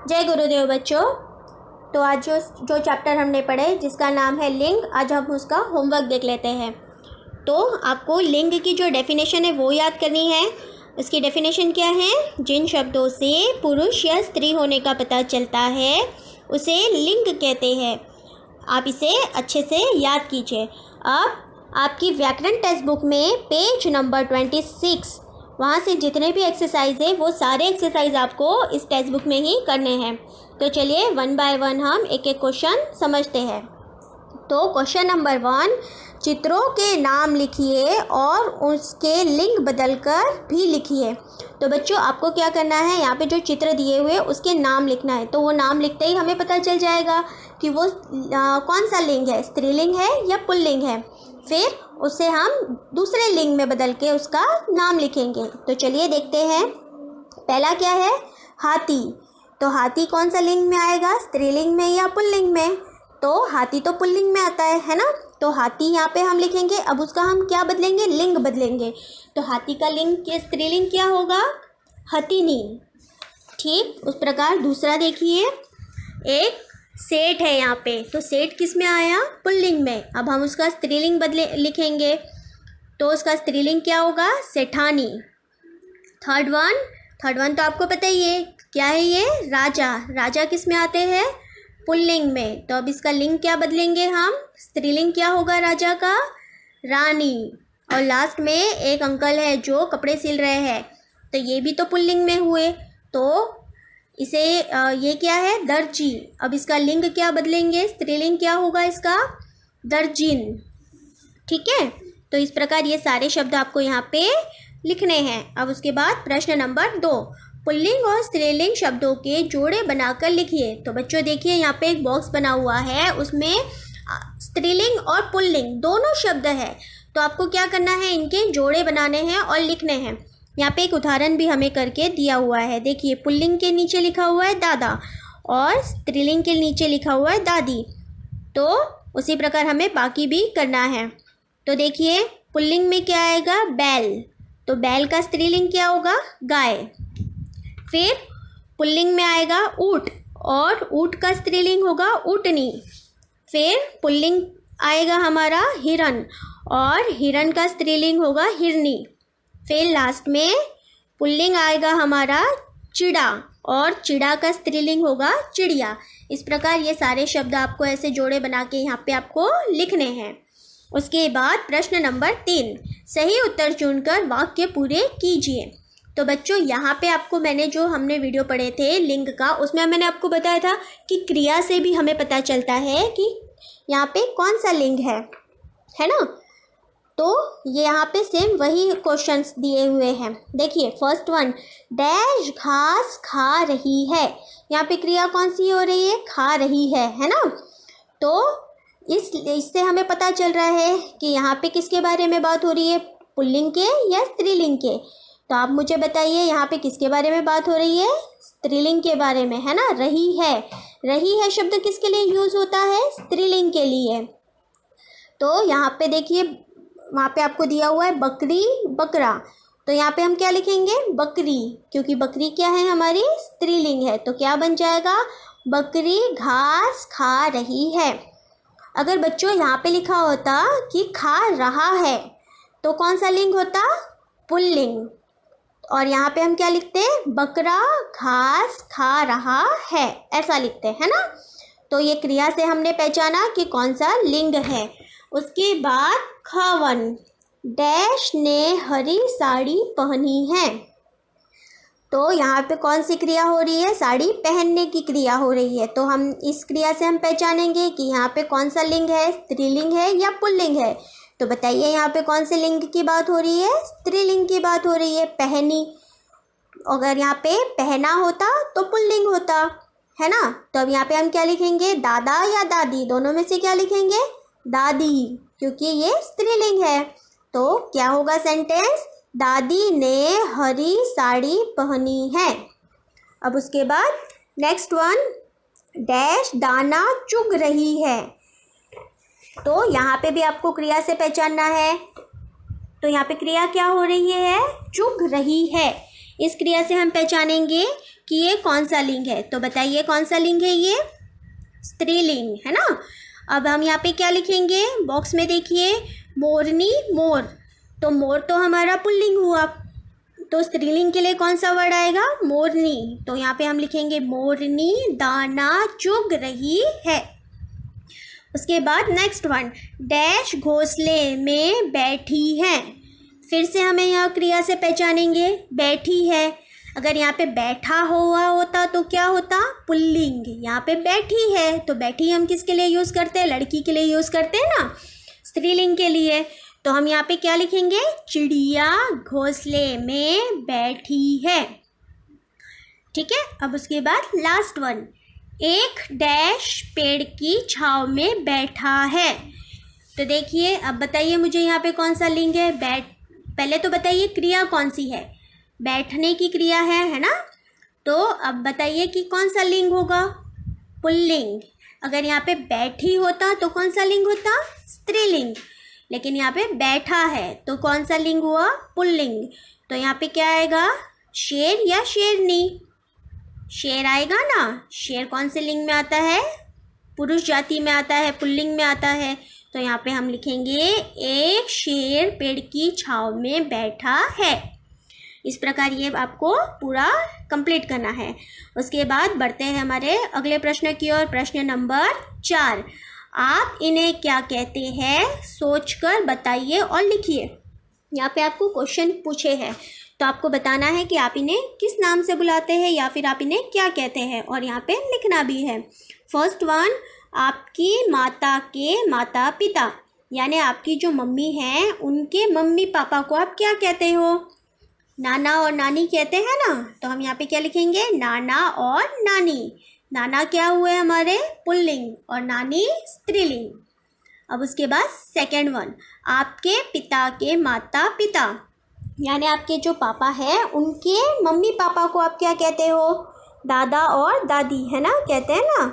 जय गुरुदेव बच्चों। तो आज जो चैप्टर हमने पढ़े जिसका नाम है लिंग, आज हम उसका होमवर्क देख लेते हैं। तो आपको लिंग की जो डेफिनेशन है वो याद करनी है। इसकी डेफिनेशन क्या है? जिन शब्दों से पुरुष या स्त्री होने का पता चलता है उसे लिंग कहते हैं। आप इसे अच्छे से याद कीजिए। अब आपकी व्याकरण टेक्स्ट बुक में पेज नंबर 26, वहाँ से जितने भी एक्सरसाइज है वो सारे एक्सरसाइज आपको इस टेक्स्ट बुक में ही करने हैं। तो चलिए वन बाय वन हम एक एक क्वेश्चन समझते हैं। तो क्वेश्चन नंबर 1, चित्रों के नाम लिखिए और उसके लिंग बदलकर भी लिखिए। तो बच्चों आपको क्या करना है, यहाँ पे जो चित्र दिए हुए उसके नाम लिखना है। तो वो नाम लिखते ही हमें पता चल जाएगा कि वो कौन सा लिंग है, स्त्रीलिंग है या पुल्लिंग है। फिर उसे हम दूसरे लिंग में बदल के उसका नाम लिखेंगे। तो चलिए देखते हैं। पहला क्या है? हाथी। तो हाथी कौन सा लिंग में आएगा, स्त्रीलिंग में या पुल्लिंग में? तो हाथी तो पुल्लिंग में आता है ना। तो हाथी यहाँ पे हम लिखेंगे। अब उसका हम क्या बदलेंगे, लिंग बदलेंगे। तो हाथी का लिंग के स्त्रीलिंग क्या होगा? हथिनी। ठीक उस प्रकार दूसरा देखिए, एक सेठ है यहाँ पे। तो सेठ किस में आया? पुल्लिंग में। अब हम उसका स्त्रीलिंग बदले लिखेंगे। तो उसका स्त्रीलिंग क्या होगा? सेठानी। थर्ड वन तो आपको पता ही है क्या है, ये राजा। राजा किस में आते हैं? पुल्लिंग में। तो अब इसका लिंग क्या बदलेंगे हम? स्त्रीलिंग क्या होगा राजा का? रानी। और लास्ट में एक अंकल है जो कपड़े सिल रहे हैं, तो ये भी तो पुल्लिंग में हुए। तो इसे ये क्या है? दर्जी। अब इसका लिंग क्या बदलेंगे, स्त्रीलिंग क्या होगा इसका? दर्जिन। ठीक है। तो इस प्रकार ये सारे शब्द आपको यहाँ पे लिखने हैं। अब उसके बाद प्रश्न नंबर 2, पुल्लिंग और स्त्रीलिंग शब्दों के जोड़े बनाकर लिखिए। तो बच्चों देखिए यहाँ पे एक बॉक्स बना हुआ है, उसमें स्त्रीलिंग और पुल्लिंग दोनों शब्द है। तो आपको क्या करना है, इनके जोड़े बनाने हैं और लिखने हैं। यहाँ पे एक उदाहरण भी हमें करके दिया हुआ है। देखिए पुल्लिंग के नीचे लिखा हुआ है दादा और स्त्रीलिंग के नीचे लिखा हुआ है दादी। तो उसी प्रकार हमें बाकी भी करना है। तो देखिए पुल्लिंग में क्या आएगा? बैल। तो बैल का स्त्रीलिंग क्या होगा? गाय। फिर पुल्लिंग में आएगा ऊँट और ऊँट का स्त्रीलिंग होगा ऊँटनी। फिर पुल्लिंग आएगा हमारा हिरन और हिरन का स्त्रीलिंग होगा हिरनी। फिर लास्ट में पुल्लिंग आएगा हमारा चिड़ा और चिड़ा का स्त्रीलिंग होगा चिड़िया। इस प्रकार ये सारे शब्द आपको ऐसे जोड़े बना के यहाँ पे आपको लिखने हैं। उसके बाद प्रश्न नंबर 3, सही उत्तर चुनकर वाक्य पूरे कीजिए। तो बच्चों यहाँ पे आपको मैंने जो हमने वीडियो पढ़े थे लिंग का, उसमें मैंने आपको बताया था कि क्रिया से भी हमें पता चलता है कि यहाँ पे कौन सा लिंग है ना। तो ये यहाँ पे सेम वही क्वेश्चंस दिए हुए हैं। देखिए फर्स्ट वन, डैश घास खा रही है। यहाँ पे क्रिया कौन सी हो रही है? खा रही है ना। तो इससे हमें पता चल रहा है कि यहाँ पे किसके बारे में बात हो रही है, पुल्लिंग के या स्त्रीलिंग के? तो आप मुझे बताइए यहाँ पे किसके बारे में बात हो रही है? स्त्रीलिंग के बारे में, है ना। रही है शब्द किसके लिए यूज़ होता है? स्त्रीलिंग के लिए। तो यहाँ पे देखिए वहाँ पे आपको दिया हुआ है बकरी बकरा। तो यहाँ पे हम क्या लिखेंगे? बकरी, क्योंकि बकरी क्या है? हमारी स्त्रीलिंग है। तो क्या बन जाएगा? बकरी घास खा रही है। अगर बच्चों यहाँ पे लिखा होता कि खा रहा है तो कौन सा लिंग होता? पुल्लिंग। और यहाँ पे हम क्या लिखते? बकरा घास खा रहा है, ऐसा लिखते हैं ना। तो ये क्रिया से हमने पहचाना कि कौन सा लिंग है। उसके बाद खावन, डैश ने हरी साड़ी पहनी है। तो यहाँ पे कौन सी क्रिया हो रही है? साड़ी पहनने की क्रिया हो रही है। तो हम इस क्रिया से हम पहचानेंगे कि यहाँ पे कौन सा लिंग है, स्त्रीलिंग है या पुल्लिंग है। तो बताइए यहाँ पे कौन से लिंग की बात हो रही है? स्त्रीलिंग की बात हो रही है, पहनी। अगर यहाँ पे पहना होता तो पुल्लिंग होता, है ना। तो अब यहाँ पे हम क्या लिखेंगे? दादा या दादी, दोनों में से क्या लिखेंगे? दादी, क्योंकि ये स्त्रीलिंग है। तो क्या होगा सेंटेंस? दादी ने हरी साड़ी पहनी है। अब उसके बाद नेक्स्ट वन, डैश दाना चुग रही है। तो यहाँ पे भी आपको क्रिया से पहचानना है। तो यहाँ पे क्रिया क्या हो रही है? चुग रही है। इस क्रिया से हम पहचानेंगे कि ये कौन सा लिंग है। तो बताइए कौन सा लिंग है ये? स्त्रीलिंग है ना। अब हम यहाँ पे क्या लिखेंगे? बॉक्स में देखिए, मोरनी मोर। तो मोर तो हमारा पुल्लिंग हुआ, तो स्त्रीलिंग के लिए कौन सा वर्ड आएगा? मोरनी। तो यहाँ पे हम लिखेंगे मोरनी दाना चुग रही है। उसके बाद नेक्स्ट वन, डैश घोंसले में बैठी है। फिर से हमें यहाँ क्रिया से पहचानेंगे, बैठी है। अगर यहाँ पे बैठा हुआ होता तो क्या होता? पुल्लिंग। यहाँ पे बैठी है, तो बैठी हम किसके लिए यूज़ करते हैं? लड़की के लिए यूज़ करते हैं ना, स्त्रीलिंग के लिए। तो हम यहाँ पे क्या लिखेंगे? चिड़िया घोंसले में बैठी है। ठीक है। अब उसके बाद लास्ट वन, एक डैश पेड़ की छांव में बैठा है। तो देखिए, अब बताइए मुझे यहाँ पे कौन सा लिंग है? पहले तो बताइए क्रिया कौन सी है? बैठने की क्रिया है ना। तो अब बताइए कि कौन सा लिंग होगा? पुल्लिंग। अगर यहाँ पे बैठी होता तो कौन सा लिंग होता? स्त्रीलिंग। लेकिन यहाँ पे बैठा है तो कौन सा लिंग हुआ? पुल्लिंग। तो यहाँ पे क्या आएगा? शेर या शेरनी? शेर आएगा ना। शेर कौन से लिंग में आता है? पुरुष जाति में आता है, पुल्लिंग में आता है। तो यहाँ पे हम लिखेंगे एक शेर पेड़ की छांव में बैठा है। इस प्रकार ये आपको पूरा कंप्लीट करना है। उसके बाद बढ़ते हैं हमारे अगले प्रश्न की ओर। प्रश्न नंबर 4, आप इन्हें क्या कहते हैं? सोचकर बताइए और लिखिए। यहाँ पे आपको क्वेश्चन पूछे हैं, तो आपको बताना है कि आप इन्हें किस नाम से बुलाते हैं या फिर आप इन्हें क्या कहते हैं, और यहाँ पे लिखना भी है। फर्स्ट वन, आपकी माता के माता पिता, यानी आपकी जो मम्मी हैं उनके मम्मी पापा को आप क्या कहते हो? नाना और नानी कहते हैं ना। तो हम यहाँ पे क्या लिखेंगे? नाना और नानी। नाना क्या हुए हमारे? पुल्लिंग, और नानी स्त्रीलिंग। अब उसके बाद सेकंड वन, आपके पिता के माता पिता, यानी आपके जो पापा हैं उनके मम्मी पापा को आप क्या कहते हो? दादा और दादी, है ना, कहते हैं ना।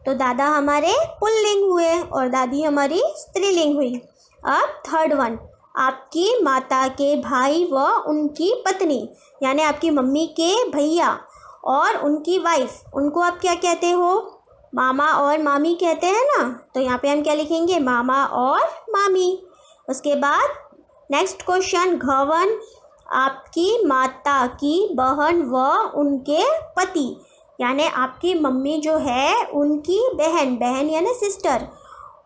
तो दादा हमारे पुल्लिंग हुए और दादी हमारी स्त्रीलिंग हुई। अब थर्ड वन, आपकी माता के भाई व उनकी पत्नी, यानी आपकी मम्मी के भैया और उनकी वाइफ, उनको आप क्या कहते हो? मामा और मामी कहते हैं ना। तो यहाँ पे हम क्या लिखेंगे? मामा और मामी। उसके बाद नेक्स्ट क्वेश्चन, घवन, आपकी माता की बहन व उनके पति, यानी आपकी मम्मी जो है उनकी बहन, बहन यानी सिस्टर,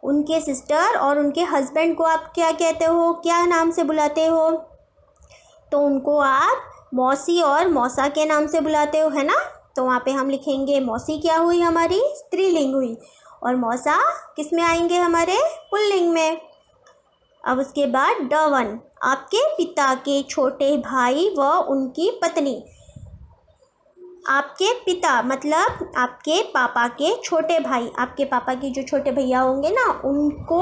उनके सिस्टर और उनके हस्बैंड को आप क्या कहते हो? क्या नाम से बुलाते हो? तो उनको आप मौसी और मौसा के नाम से बुलाते हो, है ना। तो वहाँ पे हम लिखेंगे मौसी क्या हुई? हमारी स्त्रीलिंग हुई, और मौसा किस में आएंगे? हमारे पुल्लिंग में। अब उसके बाद डवन, आपके पिता के छोटे भाई व उनकी पत्नी। आपके पिता मतलब आपके पापा के छोटे भाई, आपके पापा के जो छोटे भैया होंगे ना, उनको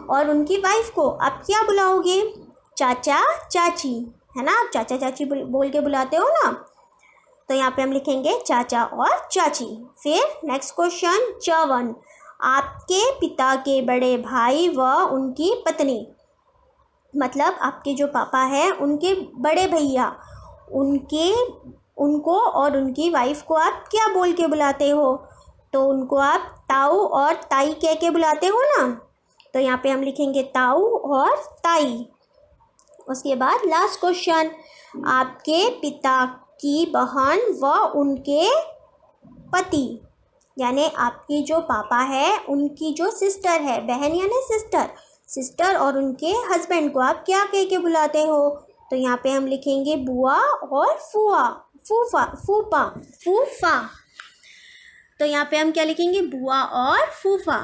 और उनकी वाइफ को आप क्या बुलाओगे? चाचा चाची, है ना। आप चाचा चाची बोल के बुलाते हो ना। तो यहाँ पे हम लिखेंगे चाचा और चाची। फिर नेक्स्ट क्वेश्चन, चवन, आपके पिता के बड़े भाई व उनकी पत्नी, मतलब आपके जो पापा हैं उनके बड़े भैया, उनको और उनकी वाइफ को आप क्या बोल के बुलाते हो? तो उनको आप ताऊ और ताई कह के बुलाते हो ना। तो यहाँ पे हम लिखेंगे ताऊ और ताई। उसके बाद लास्ट क्वेश्चन, आपके पिता की बहन व उनके पति, यानी आपकी जो पापा है उनकी जो सिस्टर है, बहन यानी सिस्टर और उनके हस्बैंड को आप क्या कह के बुलाते हो? तो यहाँ पे हम लिखेंगे बुआ और फूफा। तो यहाँ पे हम क्या लिखेंगे? बुआ और फूफा।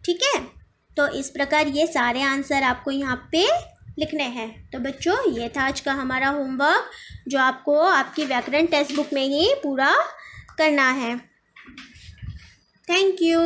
ठीक है। तो इस प्रकार ये सारे आंसर आपको यहाँ पे लिखने हैं। तो बच्चों, ये था आज का हमारा होमवर्क, जो आपको आपकी व्याकरण टेक्स्ट बुक में ही पूरा करना है। Thank you.